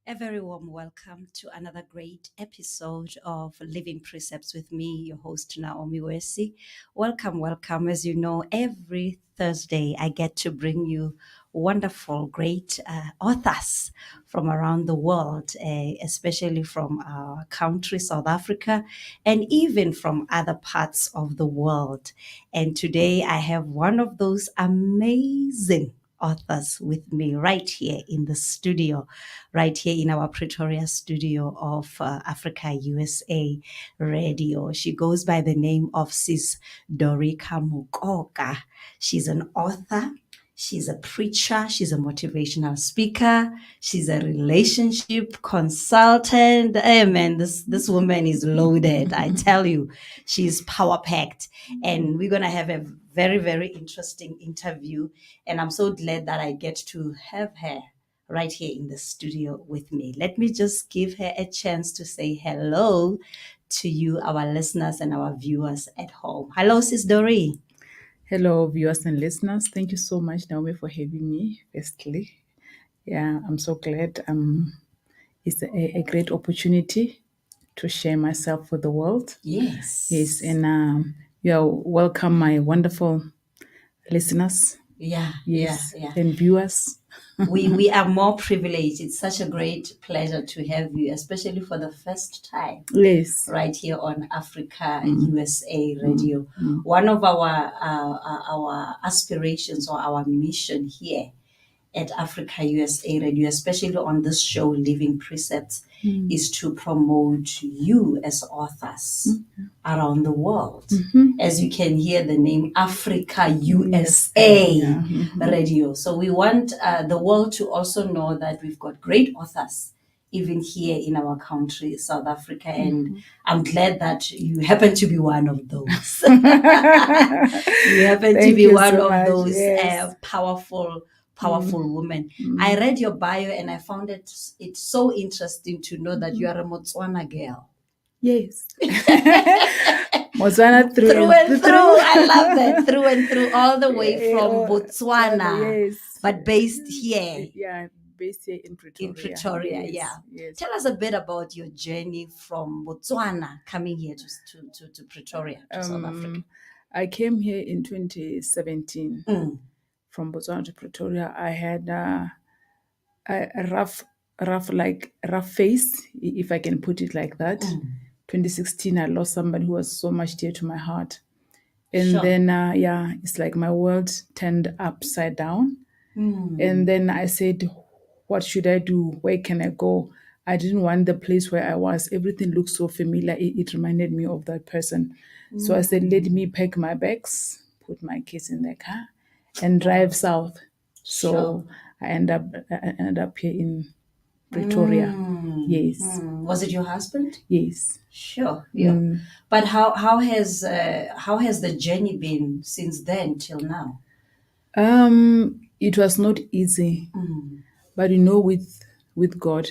A very warm welcome to another great episode of Living Precepts with me, your host, Naomi Wesi. Welcome, welcome. As you know, every Thursday I get to bring you wonderful, great authors from around the world, especially from our country, South Africa, and even from other parts of the world. And today I have one of those amazing authors with me right here in the studio, right here in our Pretoria studio of Africa USA Radio. She goes by the name of Sis Doricah Mokoka. She's an author. She's a preacher. She's a motivational speaker. She's a relationship consultant. Hey man, this woman is loaded. I tell you, she's power packed. And we're going to have a very, very interesting interview. And I'm so glad that I get to have her right here in the studio with me. Let me just give her a chance to say hello to you, our listeners and our viewers at home. Hello, Sis Dori. Hello, viewers and listeners. Thank you so much, Naomi, for having me, firstly. Yeah, I'm so glad. It's a great opportunity to share myself with the world. Yes. Yes, and you're welcome, my wonderful listeners. Yeah, Yes, yeah. and viewers. We are more privileged. It's such a great pleasure to have you, especially for the first time. Yes. Right here on Africa USA Radio. One of our aspirations or our mission here at Africa USA Radio, especially on this show, Living Precepts, is to promote you as authors around the world. As you can hear the name Africa USA Radio. So we want the world to also know that we've got great authors even here in our country, South Africa, and I'm glad that you happen to be one of those. You happen to Thank be you one so of much. those Yes. powerful women. I read your bio and I found it's so interesting to know that you are a Botswana girl. Yes. Botswana Through and through. I love that. Through and through, all the way from Botswana, Yes. but based here. Yeah, based here in Pretoria. In Pretoria, Yes, yeah. Yes. Tell us a bit about your journey from Botswana coming here to Pretoria, to South Africa. I came here in 2017 from Botswana to Pretoria. I had a rough face, if I can put it like that. 2016, I lost somebody who was so much dear to my heart. And Sure. then, it's like my world turned upside down. And then I said, what should I do? Where can I go? I didn't want the place where I was. Everything looked so familiar. It reminded me of that person. So I said, let me pack my bags, put my kids in the car, and drive south. So I ended up here in Pretoria. Yes. Was it your husband? Yes. Sure. Yeah. But how has the journey been since then till now? It was not easy, but with God,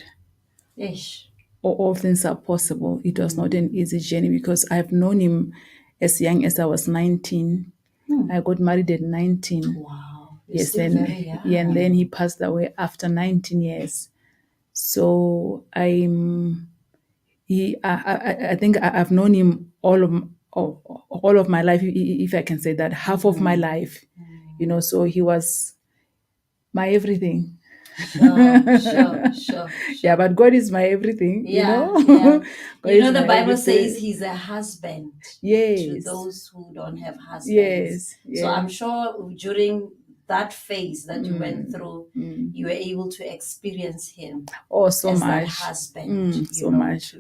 Ish. all things are possible. It was not an easy journey because I've known him as young as I was 19. I got married at 19. Wow. Yes, still and very young. yeah, and then he passed away after 19 years. So I think I've known him all of my life, if I can say that, half of my life. So he was my everything. Sure. Yeah, but God is my everything. Yeah. God the my Bible everything. says he's a husband to those who don't have husbands. Yes. So I'm sure during that phase that you went through, you were able to experience him so as much. that husband, so much.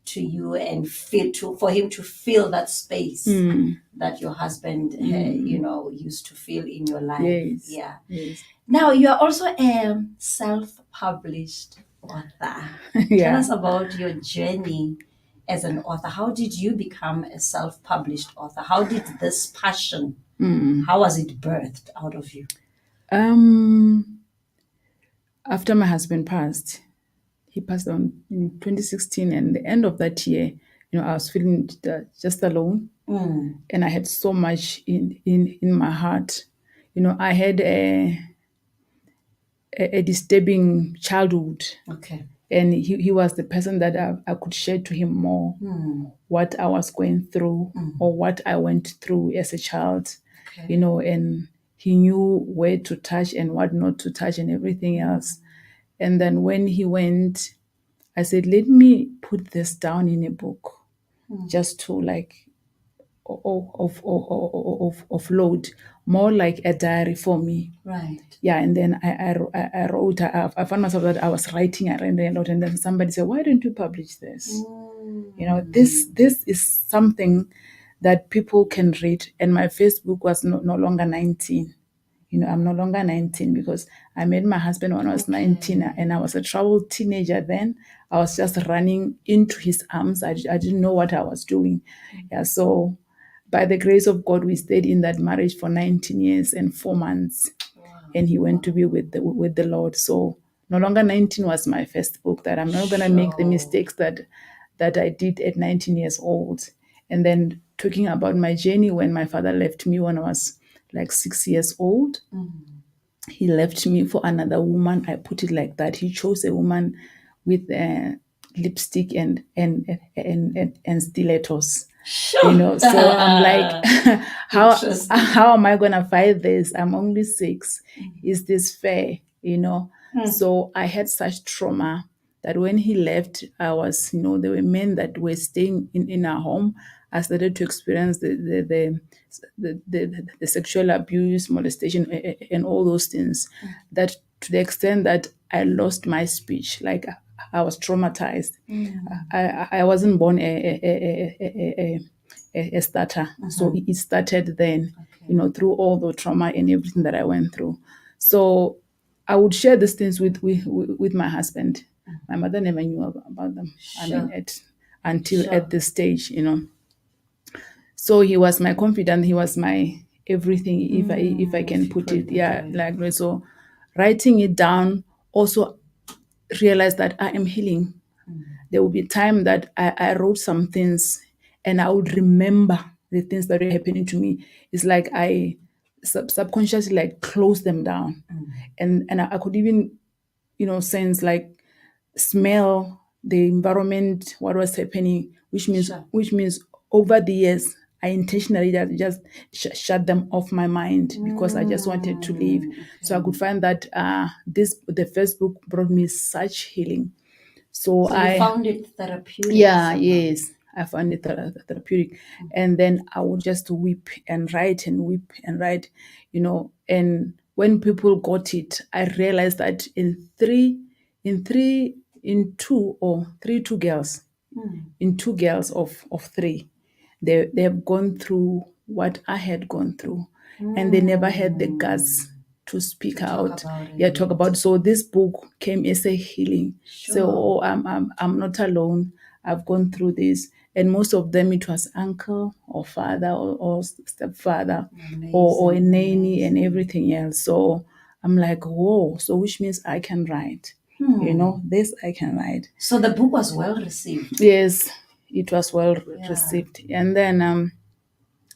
to you, and for him to fill that space that your husband used to fill in your life. Yes. Yeah. Yes. Now you are also a self-published author. Tell us about your journey as an author. How did you become a self-published author? How did this passion, how was it birthed out of you? After my husband passed, he passed on in 2016, and the end of that year, I was feeling just alone, and I had so much in my heart. I had a a disturbing childhood. Okay. And he was the person that I could share to him more what I was going through or what I went through as a child, Okay. and he knew where to touch and what not to touch and everything else. And then when he went, I said, let me put this down in a book just to like offload, more like a diary for me. Right. Yeah, and then I wrote. I found myself that I was writing. I read a lot, and then somebody said, "Why don't you publish this? This is something that people can read." And my Facebook was no longer 19. I'm no longer 19 because I met my husband when I was 19, and I was a troubled teenager then. I was just running into his arms. I didn't know what I was doing. Yeah, so by the grace of God, we stayed in that marriage for 19 years and 4 months. And he went to be with the Lord. So no longer 19 was my first book, that I'm not going to make the mistakes that I did at 19 years old. And then talking about my journey when my father left me when I was like 6 years old. He left me for another woman. I put it like that. He chose a woman with lipstick and stilettos. Sure. So I'm like, how am I gonna fight this? I'm only 6. Is this fair? So I had such trauma that when he left, I was, there were men that were staying in our home. I started to experience the sexual abuse, molestation, and all those things. That to the extent that I lost my speech, like I was traumatized. I wasn't born a starter, so it started then. Through all the trauma and everything that I went through. So I would share these things with my husband. My mother never knew about them. Sure. Until at this stage, So he was my confidant. He was my everything, if I can put it, like so. Writing it down also realized that I am healing. There will be time that I wrote some things and I would remember the things that were happening to me. It's like I subconsciously like close them down, and I could even sense, like, smell the environment, what was happening, which means over the years I intentionally just shut them off my mind because I just wanted to live. So I could find that the first book brought me such healing. So you found it therapeutic. Yeah, yes, I found it therapeutic. And then I would just weep and write and weep and write, And when people got it, I realized that in two girls of 3, they have gone through what I had gone through, and they never had the guts to speak out. Talk about it. So this book came as a healing. So I'm not alone. I've gone through this, and most of them it was uncle or father or stepfather or a nanny and everything else. So I'm like, whoa. So which means I can write. This I can write. So the book was well received. Yes, it was well received. And then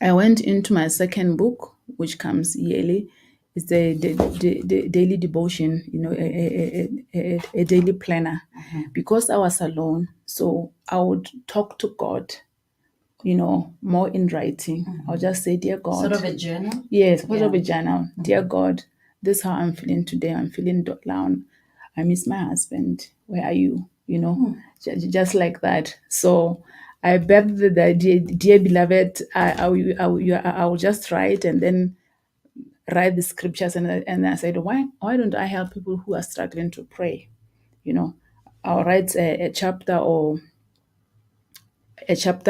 I went into my second book, which comes yearly. It's the daily devotion, a daily planner. Because I was alone, so I would talk to God, more in writing. I'll just say, dear God. Sort of a journal? Yes, sort of a journal. Dear God, this is how I'm feeling today. I'm feeling down. I miss my husband. Where are you? Just like that. So I begged the idea, dear beloved, I will just write and then write the scriptures. And I said, why don't I help people who are struggling to pray? I'll write a chapter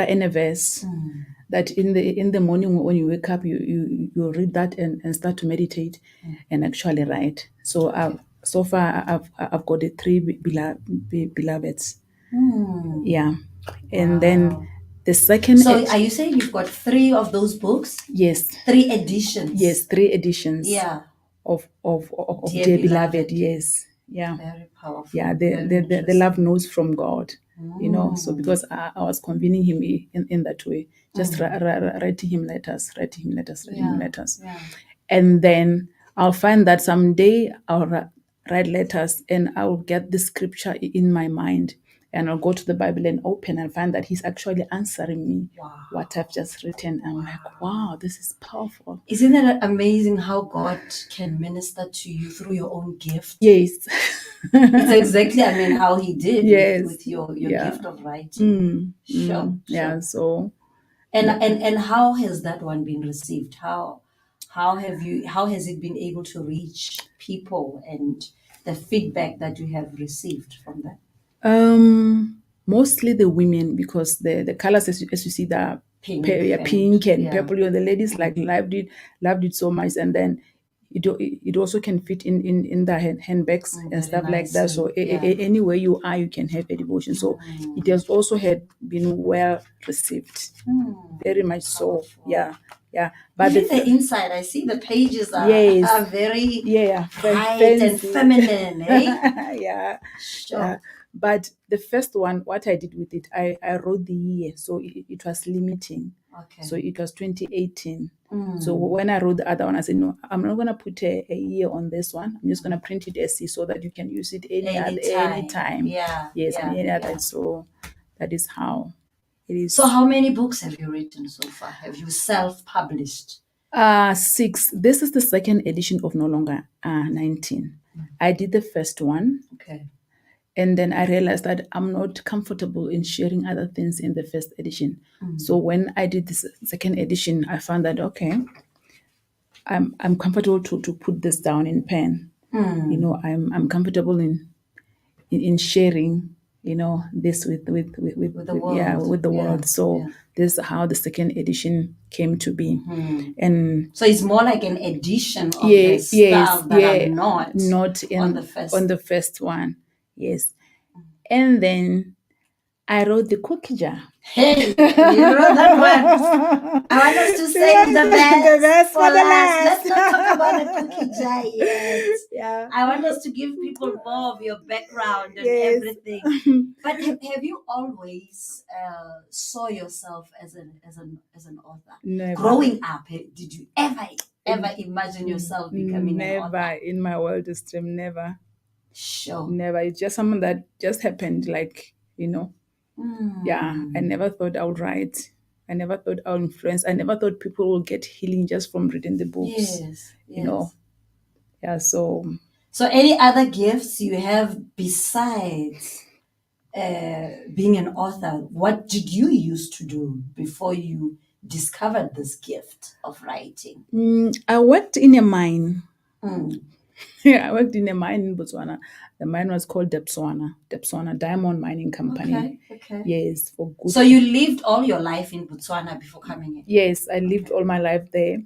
and a verse that in the morning when you wake up, you read that and start to meditate and actually write. So so far I've got the 3 beloveds. Yeah. And then the second. So are you saying you've got 3 of those books? Yes. 3 editions? Yes, 3 editions. Yeah. Of Dear Beloved. Yes. Yeah. Very powerful. Yeah, the love knows from God. So because I was convening him in that way, just writing him letters. Yeah. And then I'll find that someday write letters, and I'll get the scripture in my mind, and I'll go to the Bible and open and find that he's actually answering me what I've just written. I'm like, wow, this is powerful. Isn't that amazing how God can minister to you through your own gift? Yes. It's exactly, I mean, how he did Yes. with your gift of writing. Sure. Yeah, so and how has that one been received? How has it been able to reach people, and the feedback that you have received from that? mostly the women, because the colors, as you see, the Pink pink and yeah. purple, the ladies like loved it so much. And then it also can fit in the handbags and stuff like that. So anywhere you are, you can have a devotion. So it has also had been well received, very much so. Yeah. But even the inside, I see the pages are, Yes. are very bright fancy and feminine, eh? Yeah. Sure. Yeah. But the first one, what I did with it, I wrote the year, so it was limiting. Okay. So it was 2018. So when I wrote the other one, I said, no, I'm not going to put a year on this one. I'm just going to print it as so that you can use it anytime. Yeah. Yes, yeah, any other. yeah. So that is how it is. So how many books have you written so far? Have you self-published? 6. This is the second edition of No Longer 19. I did the first one. Okay. And then I realized that I'm not comfortable in sharing other things in the first edition. So when I did this second edition, I found that, okay, I'm comfortable to put this down in pen. You know, I'm comfortable in sharing, you know, this with the world. Yeah. So this is how the second edition came to be. And so it's more like an edition of the stuff that are not on the first one. Yes. And then I wrote the cookie jar. Hey, you wrote that one. I want us to say the best for last. Let's not talk about the cookie jar yet. Yeah. I want us to give people more of your background and everything. But have you always saw yourself as an author? Never. Growing up, did you ever imagine yourself becoming an author? Never in my wildest dream, never. Sure. Never. It's just something that just happened, like, you know. Yeah, I never thought I would write. I never thought I would influence. I never thought people will get healing just from reading the books. Yes. You know. Yeah, so any other gifts you have besides being an author? What did you used to do before you discovered this gift of writing? I worked in a mine. Yeah, I worked in a mine in Botswana. The mine was called Depswana Diamond Mining Company. Okay. Yes, for good. So you lived all your life in Botswana before coming in? Yes, I lived all my life there.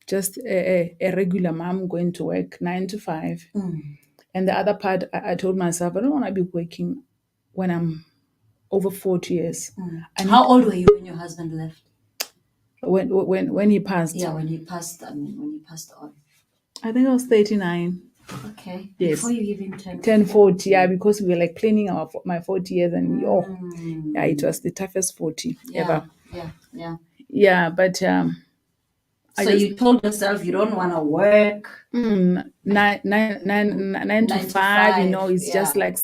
Just a regular mom going to work 9 to 5. And the other part, I told myself, I don't want to be working when I'm over 40 years. How old were you when your husband left? When he passed? Yeah, when he passed. I mean, when he passed on. I think I was 39. Okay. Yes. Before you even turned 40, yeah, because we were like planning my 40 years, and yeah, it was the toughest 40 ever. Yeah, but so you told yourself you don't want to work 9 to 5, you know, it's just like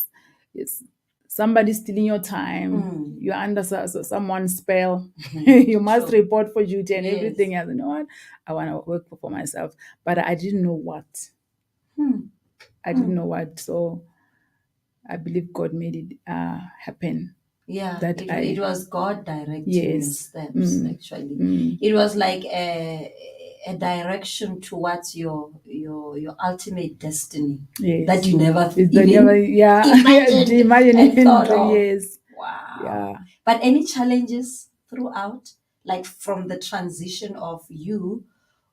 it's somebody stealing your time. You're under someone's spell. You must report for duty and everything else. You know what? I want to work for myself, but I didn't know what. I didn't know what. So I believe God made it happen. Yeah, it was God directing your steps, actually. It was like a direction towards your ultimate destiny that you never imagined thought of. Yes. Wow. Yeah. But any challenges throughout, like from the transition of you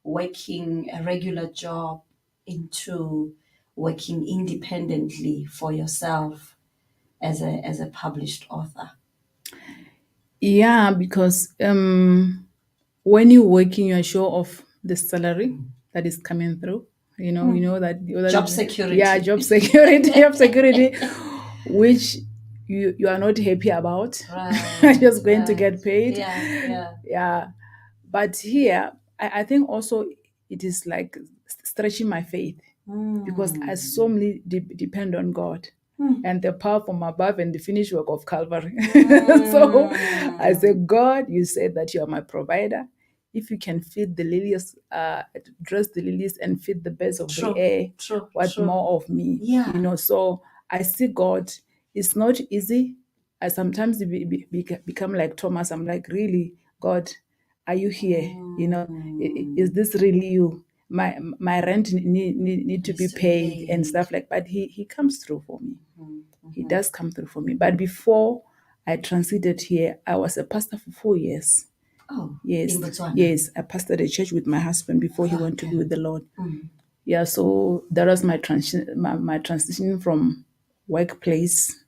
working a regular job into working independently for yourself as a published author? Yeah, because when you're working, you're sure of the salary that is coming through. You know that job security. Yeah, job security, which you are not happy about. Right, just going to get paid. Yeah. But here, I think also it is like stretching my faith. because I solely depend on God and the power from above and the finished work of Calvary. So I said, God, you said that you are my provider. If you can feed the lilies, dress the lilies and feed the birds of the air, what more of me? Yeah. So I see God. It's not easy. I sometimes become like Thomas. I'm like, really, God, are you here? Is this really you? My rent need to be paid and stuff like. But he comes through for me. He does come through for me. But before I transited here, I was a pastor for 4 years. Oh, Yes, in Botswana. yes, I pastored a church with my husband before he went to be with the Lord. Yeah, so that was my transition from workplace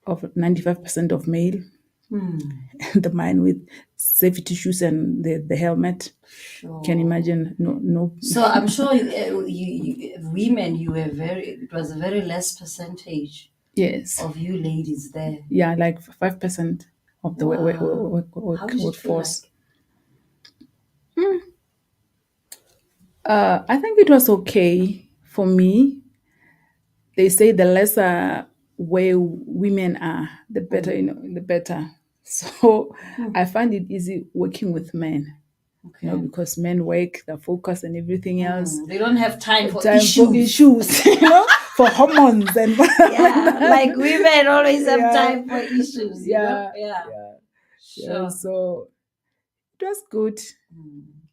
of 95% of male, the man with safety shoes and the helmet. Sure. Can you imagine? No. So I'm sure women, it was a very less percentage Yes. of you ladies there. Yeah, like 5% of the How did it feel workforce. like? I think it was okay for me. They say the lesser where women are, the better, the better. So I find it easy working with men. Okay. Because men work, the focus and everything else. They don't have time for For issues, for hormones and yeah, like women always have time for issues. Yeah. Sure. So it was good.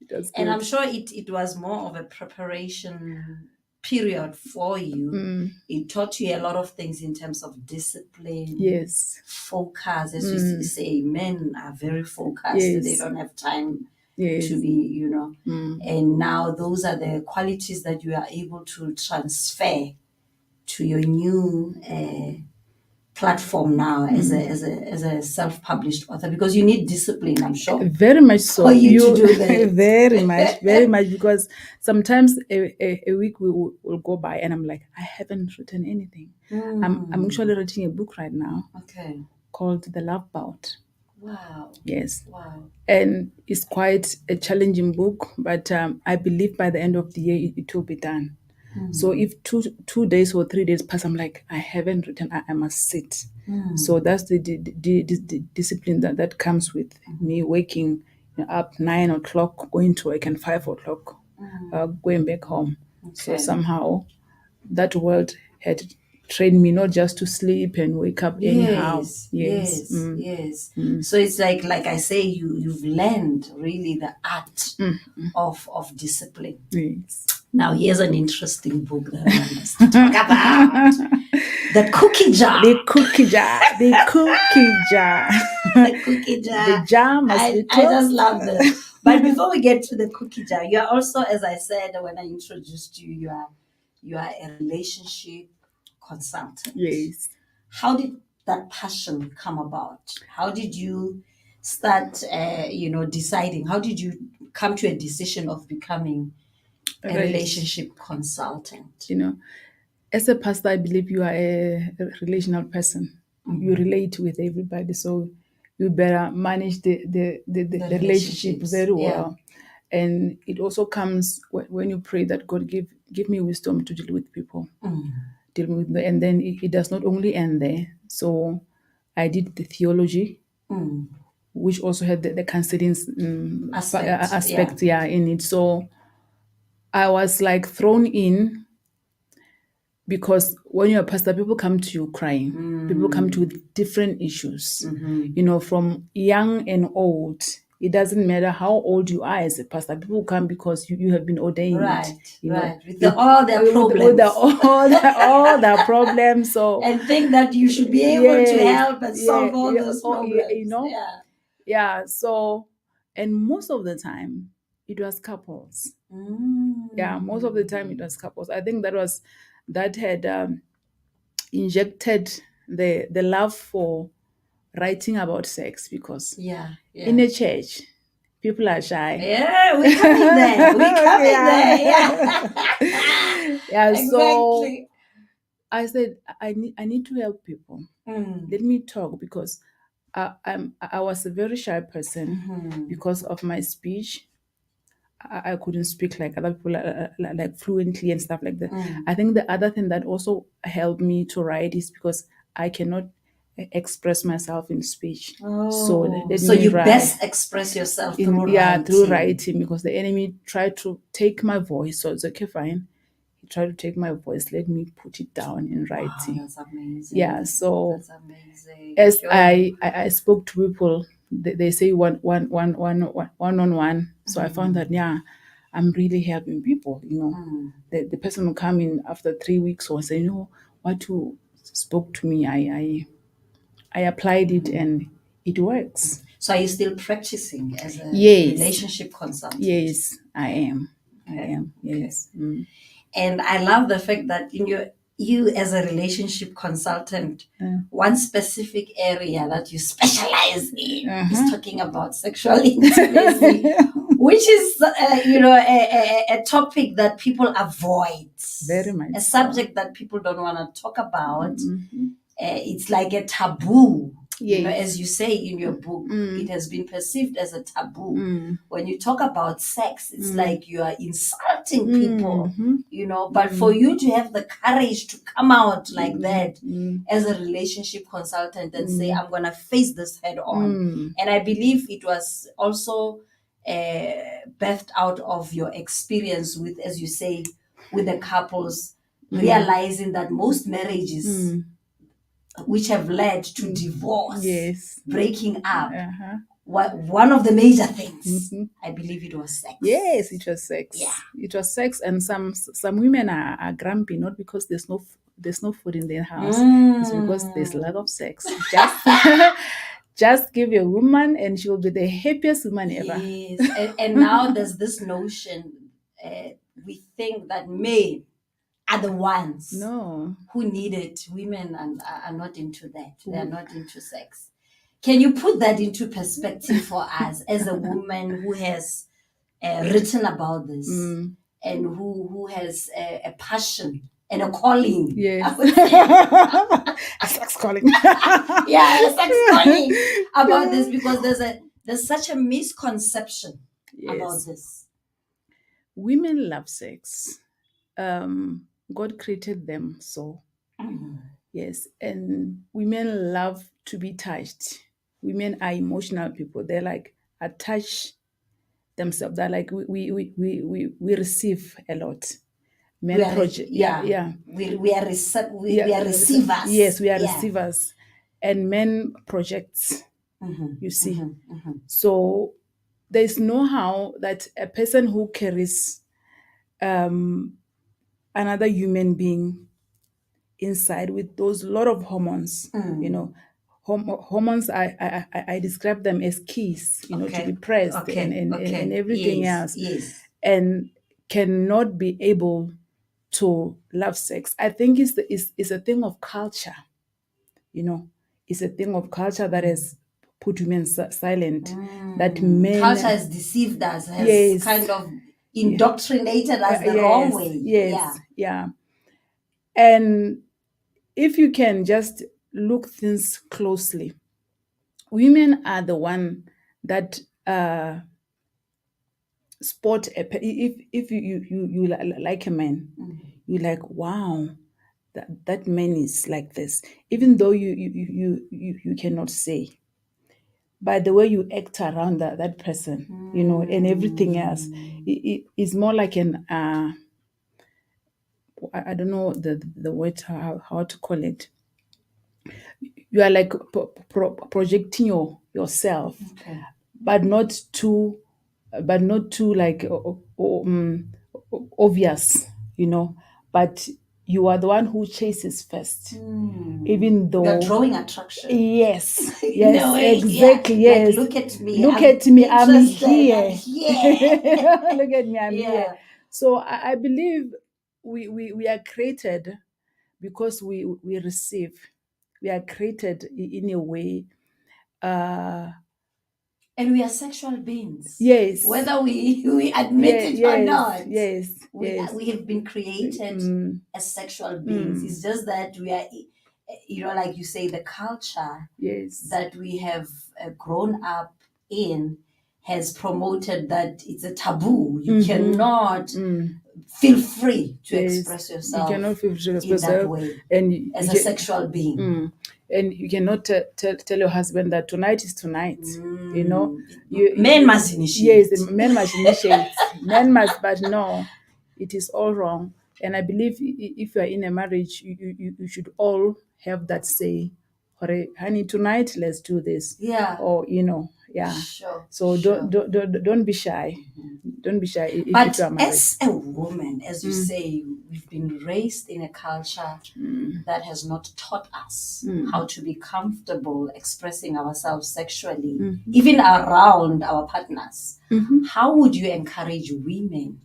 It was good. And I'm sure it was more of a preparation period for you. It taught you a lot of things in terms of discipline. Yes. Focus, as you say, men are very focused. Yes. They don't have time Yes. to be, and now those are the qualities that you are able to transfer to your new platform now as a self-published author, because you need discipline, I'm sure. Very much so. For you to do that. Very much, because sometimes a week will go by and I'm like, I haven't written anything. I'm actually writing a book right now. Okay. Called The Love Bout. Wow. Yes. Wow. And it's quite a challenging book, but I believe by the end of the year it will be done. So if 2 days or 3 days pass, I'm like, I haven't written, I must sit. So that's the discipline that comes with me waking up 9 o'clock, going to work, and 5 o'clock going back home. Okay. So somehow that world had trained me not just to sleep and wake up anyhow. Yes. So it's like I say, you've learned really the art of discipline. Yes. Now here's an interesting book that I want us to talk about. The cookie jar. The cookie jar. The cookie jar. The cookie jar. The jar must be I just love this. But before we get to the cookie jar, you are also, as I said when I introduced you, you are a relationship consultant. Yes. How did that passion come about? How did you start, deciding? How did you come to a decision of becoming a relationship consultant? As a pastor, I believe you are a relational person. You relate with everybody, so you better manage the relationship very well. Yeah. And it also comes when you pray that God give me wisdom to deal with people. And then it does not only end there. So I did the theology, which also had the counseling aspect in it. So I was like thrown in, because when you're a pastor, people come to you crying. People come to you with different issues, from young and old. It doesn't matter how old you are as a pastor. People come because you have been ordained. Right. With all their problems. With all their problems. So, and think that you should be able to help and solve all those problems. Yeah. So, and most of the time, it was couples. Yeah, most of the time it was couples. I think that had injected the love for writing about sex, because in a church, people are shy. Yeah, we're coming there. Yeah, exactly. So I said, I need to help people. Let me talk, because I was a very shy person because of my speech. I couldn't speak like other people, like fluently and stuff like that. I think the other thing that also helped me to write is because I cannot express myself in speech. So let So me you write best express yourself through writing. through writing, because the enemy tried to take my voice. So it's okay, fine. He tried to take my voice. Let me put it down in writing. Wow, that's amazing. Yeah. So That's amazing. as Sure. I spoke to people, they say one on one. So I found that I'm really helping people. The person will come in after 3 weeks or say, what you spoke to me, I applied it and it works. So are you still practicing as a Yes. relationship consultant? Yes, I am. Okay. I am. Yes. And I love the fact that you as a relationship consultant, one specific area that you specialize in is talking about sexual intimacy, which is a topic that people avoid. Very much a so. subject that people don't want to talk about. It's like a taboo. Yes. As you say in your book, it has been perceived as a taboo. When you talk about sex, it's like you are insulting people, but for you to have the courage to come out like that as a relationship consultant and say, I'm going to face this head on. And I believe it was also birthed out of your experience with, as you say, with the couples, realizing that most marriages which have led to divorce, Yes. breaking up, one of the major things, I believe it was sex. Yes, it was sex. Yeah. It was sex, and some women are grumpy, not because there's no food in their house. It's because there's lack of sex. Just give a woman and she will be the happiest woman ever. Yes. And now there's this notion, we think that men are the ones who need it. Women are not into that. They're not into sex. Can you put that into perspective for us as a woman who has written about this and who has a passion and a calling? Yes. A sex calling. Yeah, a sex calling about this, because there's such a misconception about this. Women love sex. God created them so. Yes, and women love to be touched. Women are emotional people. They're like attached themselves. They're like we receive a lot. Men project. Yeah. We are receivers. Yes, we are receivers, and men projects. You see, so there's no how that a person who carries another human being inside with those lot of hormones, hormones, I describe them as keys, to be pressed and everything else, and cannot be able to love sex. I think it's a thing of culture, it's a thing of culture that has put women silent. That men, culture has deceived us, has kind of indoctrinated us the wrong way. Yeah. And if you can just look things closely, women are the one that spot if you like a man, you're like, wow, that man is like this, even though you cannot say. By the way you act around that person, and everything else, it's more like an I don't know the word, how to call it. You are like projecting yourself, but not too like obvious, but you are the one who chases first, even though you're drawing attraction. Yes, No way, exactly. Yes, like, look at me, I'm here. Yeah. Look at me, I'm here. So I believe we are created because we receive. We are created in a way, and we are sexual beings. Yes, whether we admit it or not. Yes, we have been created as sexual beings. It's just that we are, like you say, the culture that we have grown up in has promoted that it's a taboo. You cannot feel free to express yourself. You cannot feel free to express in that yourself, way, and as a sexual being. And you cannot tell your husband that tonight is tonight. Men must initiate. Yes, men must initiate. Men must, but no, it is all wrong. And I believe if you are in a marriage, you should all have that say, honey, tonight let's do this. Yeah. Or yeah. Sure. So don't be shy. Don't be shy if But you are married. as a woman, as you say, we've been raised in a culture that has not taught us how to be comfortable expressing ourselves sexually, even around our partners. How would you encourage women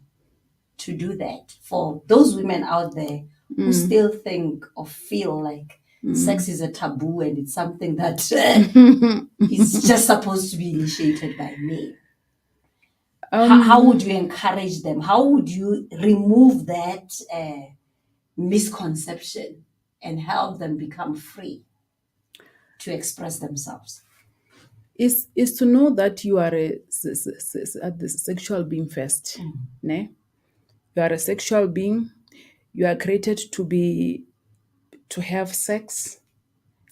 to do that? For those women out there who still think or feel like sex is a taboo and it's something that is just supposed to be initiated by men. How would you encourage them? How would you remove that misconception and help them become free to express themselves? Is to know that you are a sexual being first. Ne? You are a sexual being. You are created to have sex.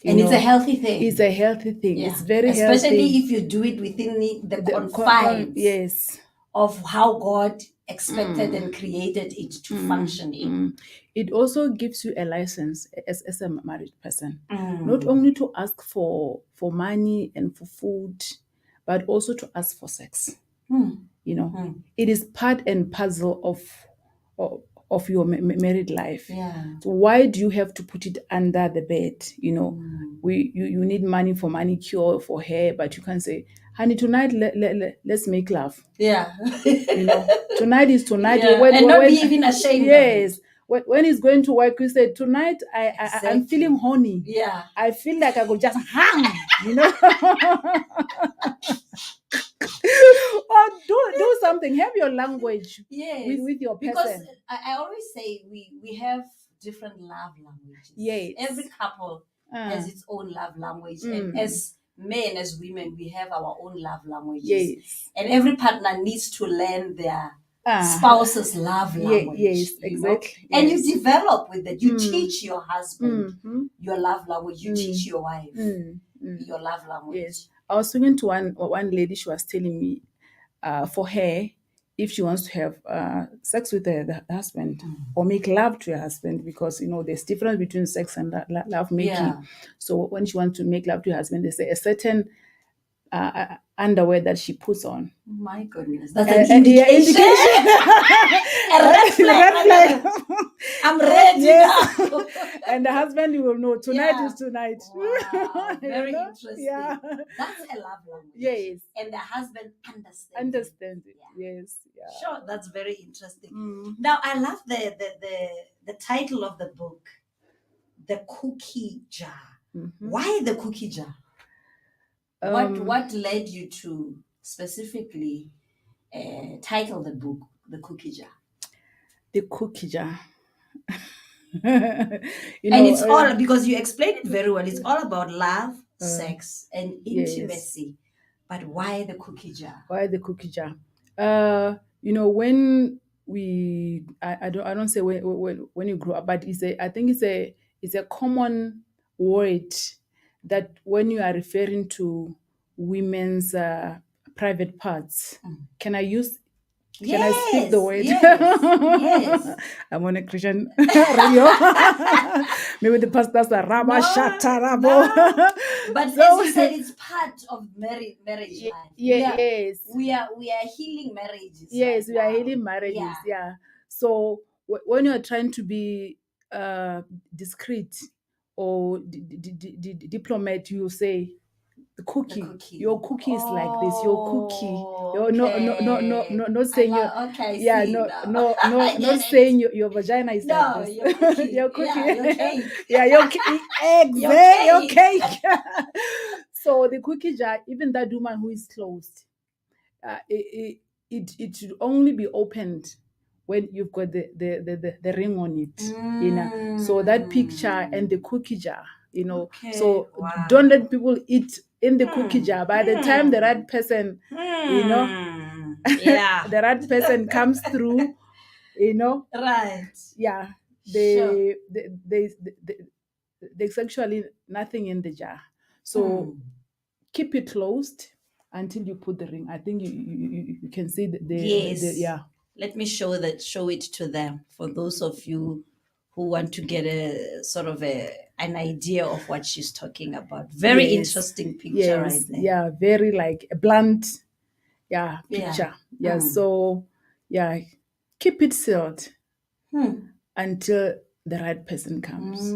And it's a healthy thing. It's a healthy thing. Yeah. It's very healthy. Especially if you do it within the confines yes. of how God expected and created it to function in. It also gives you a license as a married person, not only to ask for money and for food, but also to ask for sex. It is part and parcel of your married life. Yeah. So why do you have to put it under the bed? You need money for manicure, for hair, but you can say, honey, tonight let's make love. Yeah. Tonight is tonight. Yeah. And not be even ashamed of it. When he's going to work, you say, tonight I'm feeling horny. Yeah. I feel like I could just hang, or do something. Have your language with your person. Because I always say we have different love languages. Yes. Every couple has its own love language. And as men, as women, we have our own love languages. Yes. And every partner needs to learn their spouse's love language. Yes, exactly. And you develop with it. You teach your husband your love language. You teach your wife your love language. Yes. I was speaking to one lady. She was telling me, for her, if she wants to have sex with the husband or make love to her husband, because there's difference between sex and love making. Yeah. So when she wants to make love to her husband, they say a certain underwear that she puts on. My goodness, that's an indication. A red flag. I'm ready now. And the husband will know tonight is tonight. Wow, very interesting. Yeah. That's a love language. Yes. And the husband understands. Understands it. Yes. Yeah. Sure, that's very interesting. Now I love the title of the book, The Cookie Jar. Why the cookie jar? What led you to specifically title the book The Cookie Jar? The Cookie Jar. And it's all, because you explained it very well, it's all about love, sex, and intimacy. Yes. But why the cookie jar? Why the cookie jar? When I don't say when you grow up, but I think it's a common word that when you are referring to women's private parts. Can I speak the word? Yes. I'm on a Christian radio. Maybe the pastors are Rabba Shatarabo. No. But as you said, it's part of marriage life. Yes. We are healing marriages. Yes, we are healing marriages. Yeah. So when you are trying to be discreet or diplomat, you say, the cookie. Your cookie is like this. Your cookie. Not saying not saying your vagina is like this. Your cookie. Your cake. Exactly. Your cake. So the cookie jar, even that woman who is closed, it should only be opened when you've got the ring on it. So that picture and the cookie jar. So don't let people eat in the cookie jar. By the time the right person, Yeah. the right person comes through, Right. yeah, Sure. there's actually nothing in the jar. So keep it closed until you put the ring. I think you can see Yes. yeah. Let me show it to them, for those of you who want to get a sort of an idea of what she's talking about. Very interesting picture right there. Yeah, very like a blunt, Yeah. picture. Yeah, so yeah, keep it sealed until the right person comes.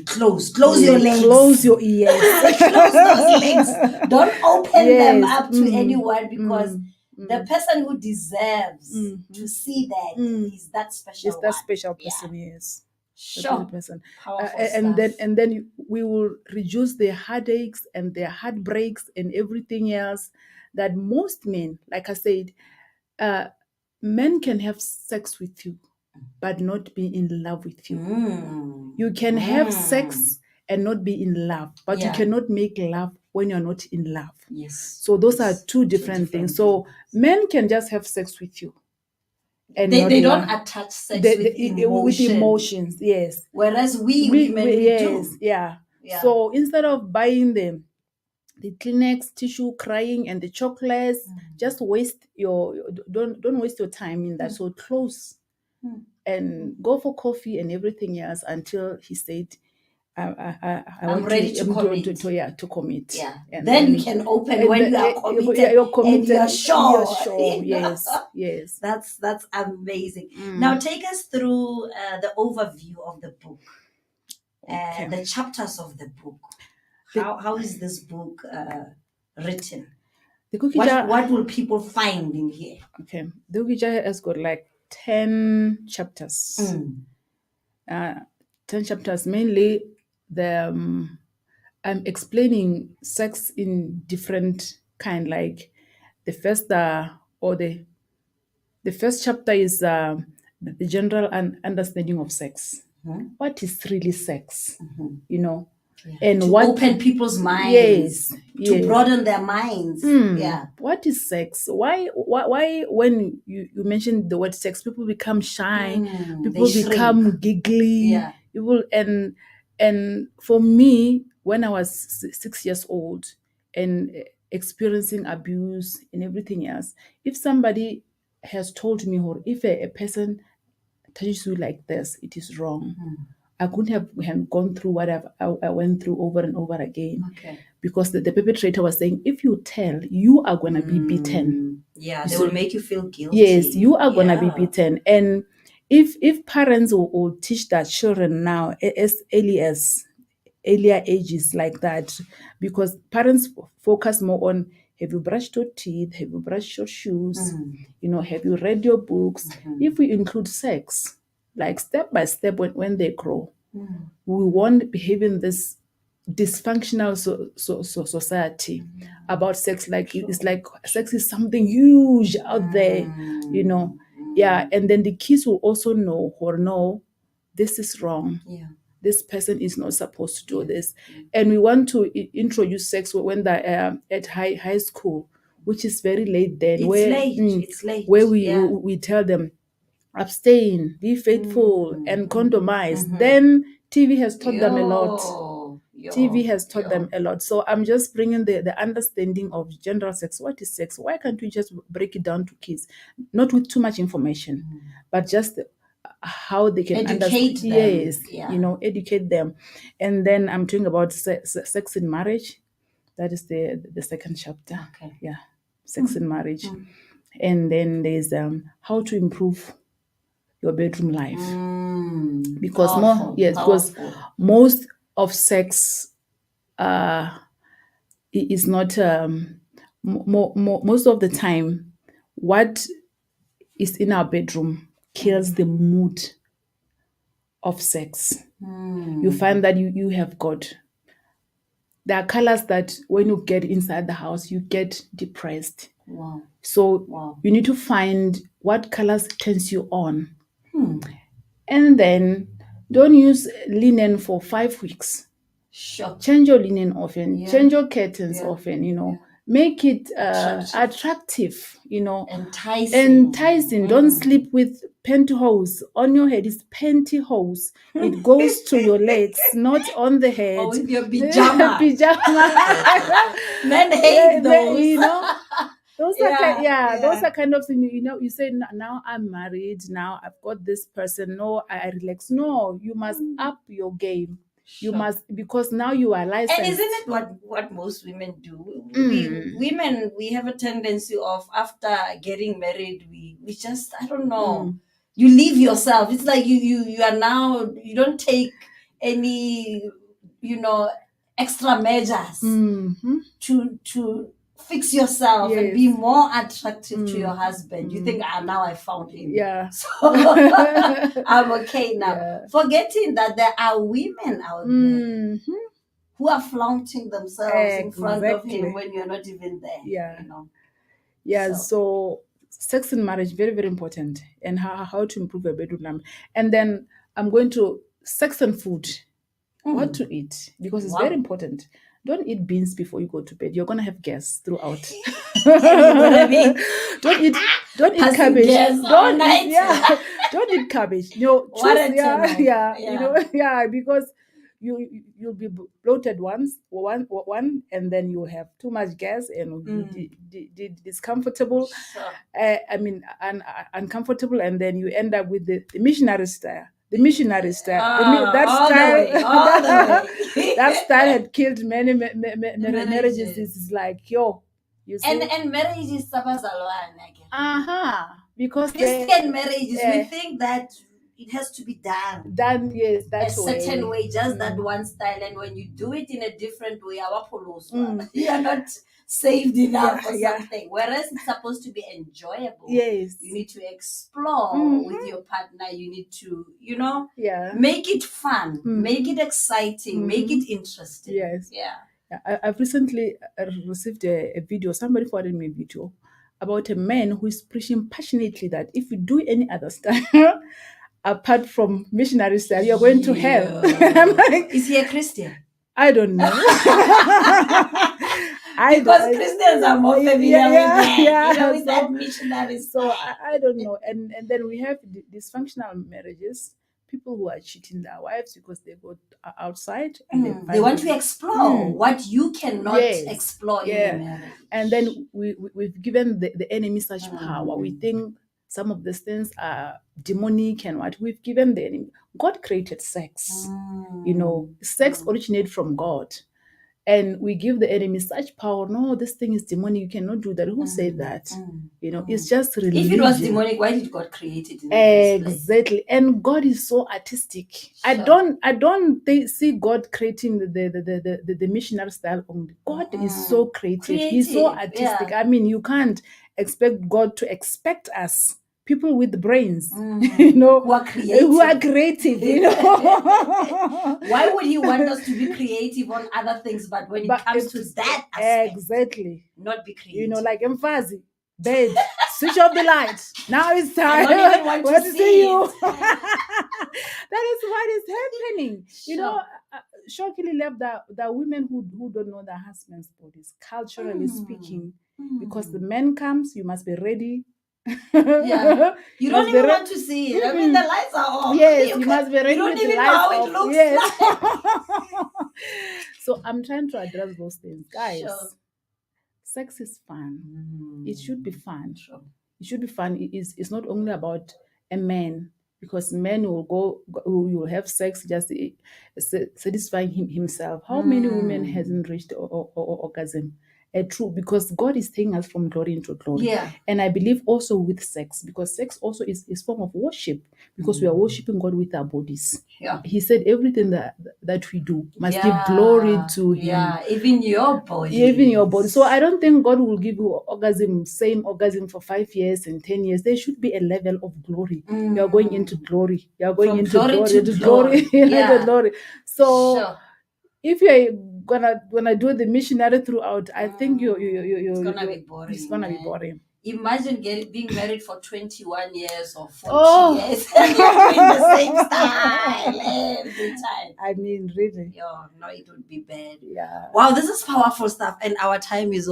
Close your legs. Close your ears. Close those legs. Don't open them up to anyone, because the person who deserves to see that is that special It's that one. special person, yes. Sure. Person. Powerful and stuff. then we will reduce their heartaches and their heartbreaks and everything else that most men, like I said, men can have sex with you but not be in love with you. You can have sex and not be in love, but you cannot make love when you're not in love. Yes. So those are two different things. So men can just have sex with you, and they don't attach sex with emotions. Yes. Whereas we women, we do. Yeah. So instead of buying them the Kleenex tissue, crying, and the chocolates, just don't waste your time in that. So close and go for coffee and everything else until he said, I'm ready to commit. To commit. Yeah. And then you can open when you are committed. You're committed. And you're sure. You're sure. Yes. That's amazing. Now take us through the overview of the book. Okay. The chapters of the book. How is this book written? The cookie jar. What will people find in here? Okay. The cookie jar has got like 10 chapters. 10 chapters. Mainly I'm explaining sex in different kind. Like the first the first chapter is the general understanding of sex. What is really sex? And to open people's minds, to broaden their minds. What is sex? Why when you mention the word sex, people become shy, people become giggly, people and for me, when I was 6 years old and experiencing abuse and everything else, if somebody has told me, or if a person touches you like this, it is wrong. I couldn't have gone through what I went through over and over again. Because the perpetrator was saying, if you tell, you are going to be beaten. They will make you feel guilty. Yes, you are going to be beaten. And if parents will teach their children now as early as earlier ages like that, because parents focus more on, have you brushed your teeth? Have you brushed your shoes? Have you read your books? If we include sex, like step by step when they grow, we won't behave in this dysfunctional society about sex. Like it's like sex is something huge out there, and then the kids will also know this is wrong. This person is not supposed to do this. And we want to introduce sex when they're at high school, which is very late then. It's late. Where we tell them, abstain, be faithful, and condomize. Then TV has taught them a lot. TV has taught them a lot. So I'm just bringing the understanding of general sex. What is sex? Why can't we just break it down to kids? Not with too much information, but just how they can educate them. Educate them. And then I'm talking about sex in marriage. That is the second chapter. Sex in marriage. And then there's how to improve your bedroom life, because because most of sex is not most of the time what is in our bedroom kills the mood of sex. You find that you have got, there are colors that when you get inside the house you get depressed. So you need to find what colors turns you on. And then don't use linen for 5 weeks. Sure. Change your linen often. Yeah. Change your curtains Yeah. often. Yeah. Make it Attractive. attractive. Enticing. Don't sleep with pantyhose on your head. It's pantyhose. It goes to your legs, not on the head. Or with your pajama. Men Yeah, hate those. those those are kind of things. You say now I'm married. Now I've got this person. No, I relax. No, you must up your game. You Sure. must, because now you are licensed. And isn't it what most women do? Women, we have a tendency of, after getting married, we just, I don't know, you leave yourself. It's like you are now, you don't take any, extra measures to fix yourself and be more attractive to your husband. You think, now I found him. Yeah. So I'm okay now. Yeah. Forgetting that there are women out there who are flaunting themselves in front of him when you're not even there. Yeah. Yeah. So sex in marriage, very, very important. And how to improve your bedroom life. And then I'm going to sex and food. What to eat, because it's very important. Don't eat beans before you go to bed. You're gonna have gas throughout. Don't eat cabbage. Don't eat cabbage. Because you'll be bloated one, and then you have too much gas and discomfortable. Sure. Uncomfortable, and then you end up with the missionary style. The missionary style. That style had killed many marriages. It's like, you see? And marriage is because Christian marriages, we think that it has to be done. Yes, a certain way, just that one style. And when you do it in a different way, you are not saved enough or something. Whereas it's supposed to be enjoyable. Yes. You need to explore with your partner. You need to, make it fun, make it exciting, make it interesting. Yes. Yeah. I've recently received a video. Somebody forwarded me a video about a man who is preaching passionately that if you do any other style apart from missionary style, you're going to hell. I'm like, is he a Christian? I don't know. Because Christians are more familiar with that missionary style. So I don't know. And then we have dysfunctional marriages. People who are cheating their wives because they go outside and they want to explore what you cannot explore in your marriage. And then we've given the enemy such power. We think some of these things are demonic and what we've given the enemy. God created sex. Sex originated from God. And we give the enemy such power. No, this thing is demonic. You cannot do that. Who said that? It's just religion. If it was demonic, why did God create it? Exactly. And God is so artistic. Sure. I don't see God creating the missionary style only. God is so creative. He's so artistic. Yeah. You can't expect God to expect us. People with brains, who are creative. Why would he want us to be creative on other things, but when it comes to that aspect, exactly, not be creative? Like Mfazi, bed, switch off the lights. Now it's time. I don't even want to see you. That is what is happening. Sure. Shockingly left the women who don't know their husbands' bodies, culturally speaking, because the man comes, you must be ready. You don't even want to see it. The lights are off. Yes, you must be ready. You don't even know how it looks like. So I'm trying to address those things, guys. Sure. Sex is fun. It should be fun. Sure. It should be fun. It's not only about a man, because men will will have sex just satisfying himself. How many women hasn't reached orgasm? True, because God is taking us from glory into glory. Yeah. And I believe also with sex, because sex also is form of worship, because we are worshiping God with our bodies. Yeah. He said everything that we do must give glory to Him. Yeah, even your body. Even your body. So I don't think God will give you same orgasm for 5 years and 10 years. There should be a level of glory. You are going into glory. You are going from into glory to glory. Yeah. Glory. So sure. If you're gonna do the missionary throughout, I think it's gonna be boring. It's gonna be boring. Imagine being married for 21 years or 40 years and you're doing the same style every time. I mean, really. No, it would be bad. Yeah. Wow, this is powerful stuff, and our time is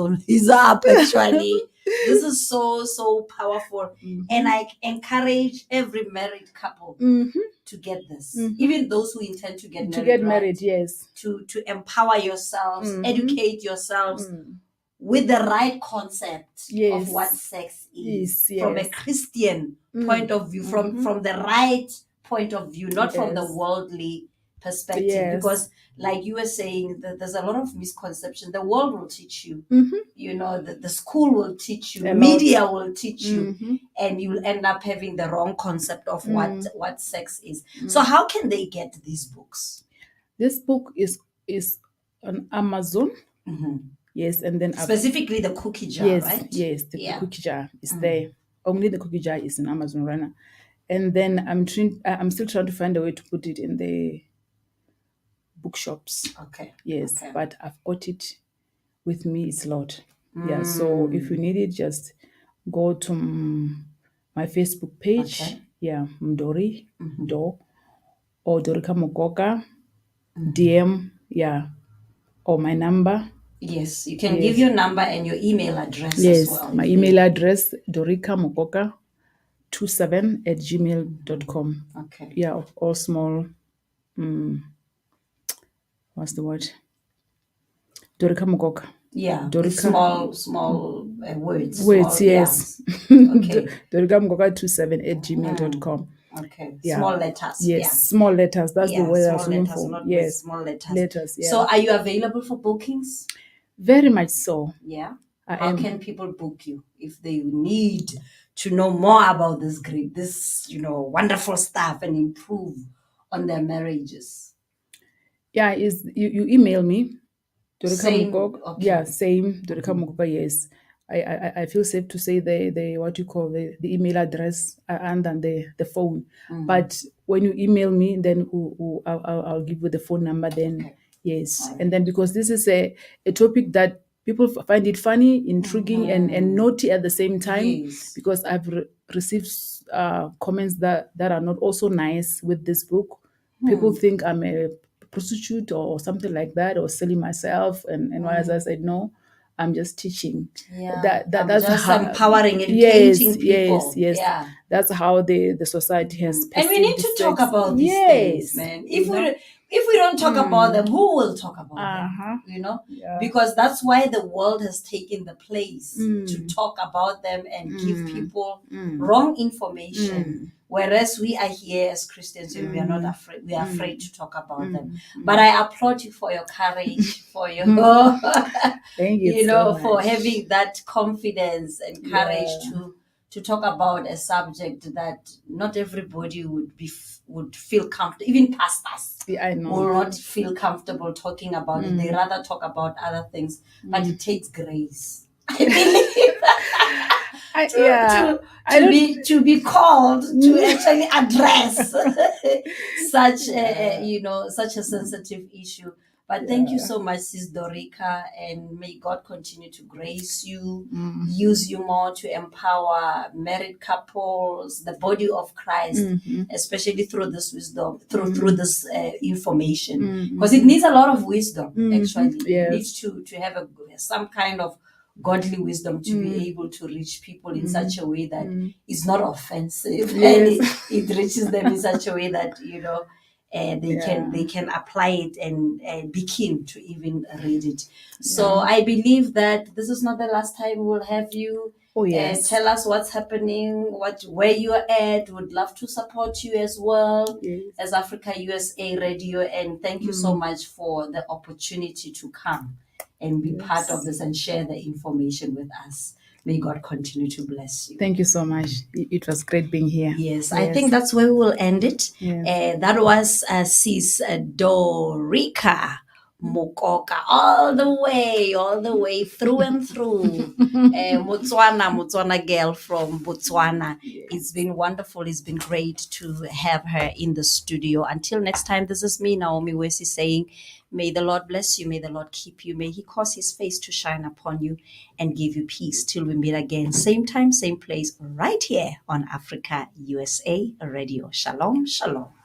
up actually. This is so powerful. And I encourage every married couple to get this. Even those who intend to get married. Yes. To empower yourselves, educate yourselves with the right concept of what sex is from a Christian point of view, from the right point of view, not from the worldly perspective. Because like you were saying, there's a lot of misconception. The world will teach you, the school will teach you, media will teach you, and you'll end up having the wrong concept of what sex is. So how can they get these books? This book is on Amazon. Yes, and then specifically the cookie jar, right? Yes, the cookie jar is there. Only the cookie jar is in Amazon right now. And then I'm still trying to find a way to put it in the bookshops. Okay. Yes, but I've got it with me. It's a lot. Yeah, so if you need it, just go to my Facebook page. Okay. Yeah, Mdori Do or Doricah Mokoka. DM, or my number. Yes, you can give your number and your email address as well. My email address, Doricah Mokoka 27@gmail.com. Okay. Yeah, all small. What's the word? Doricah Mokoka. Yeah, small words. Words, yes. Okay. Doricah Mokoka 27@gmail.com. Okay. Yeah. Small letters. Yes, small letters. That's the word I was looking for. Yes, small letters. Letters. Yeah. So, are you available for bookings? Very much so. Yeah. How can people book you if they need to know more about this wonderful stuff and improve on their marriages? Yeah, you email me. Same. Okay. Yeah, same. Doricah Mokoka. Yes. I feel safe to say the what you call the email address and then the phone. But when you email me, then I'll give you the phone number then. Okay. Yes. And then because this is a topic that people find it funny, intriguing, and naughty at the same time. Yes. Because I've received comments that are not also nice with this book. People think I'm a prostitute or something like that, or selling myself. And whereas I said, no, I'm just teaching. Yeah. That's just how, empowering, educating people. Yes. Yeah. That's how the society has. And we need to talk about these things, man. If we don't talk about them, who will talk about them? Yeah. Because that's why the world has taken the place to talk about them and give people wrong information. Whereas we are here as Christians, we are not afraid. We are afraid to talk about them. But I applaud you for your courage, for your, thank you, for having that confidence and courage to talk about a subject that not everybody would feel comfortable. Even pastors will not feel comfortable talking about it. They rather talk about other things. But it takes grace, I believe. To be called to actually address such a sensitive issue. But thank you so much, Sis Doricah, and may God continue to grace you, use you more to empower married couples, the body of Christ, especially through this wisdom, through this information, because it needs a lot of wisdom. Actually, it needs to have some kind of godly wisdom to be able to reach people in such a way that is not offensive, and it reaches them in such a way that they can apply it and be keen to even read it. So I believe that this is not the last time we'll have you. Oh yes. Tell us what's happening, where you're at. Would love to support you as well as Africa USA Radio. And thank you so much for the opportunity to come and be part of this and share the information with us. May God continue to bless you. Thank you so much. It was great being here. Yes, I think that's where we will end it. That was Sis Doricah Mokoka, all the way through and through. Motswana girl from Botswana. Yes. It's been wonderful. It's been great to have her in the studio. Until next time, this is me, Naomi Wesi, saying, may the Lord bless you. May the Lord keep you. May He cause His face to shine upon you and give you peace till we meet again. Same time, same place, right here on Africa USA Radio. Shalom, shalom.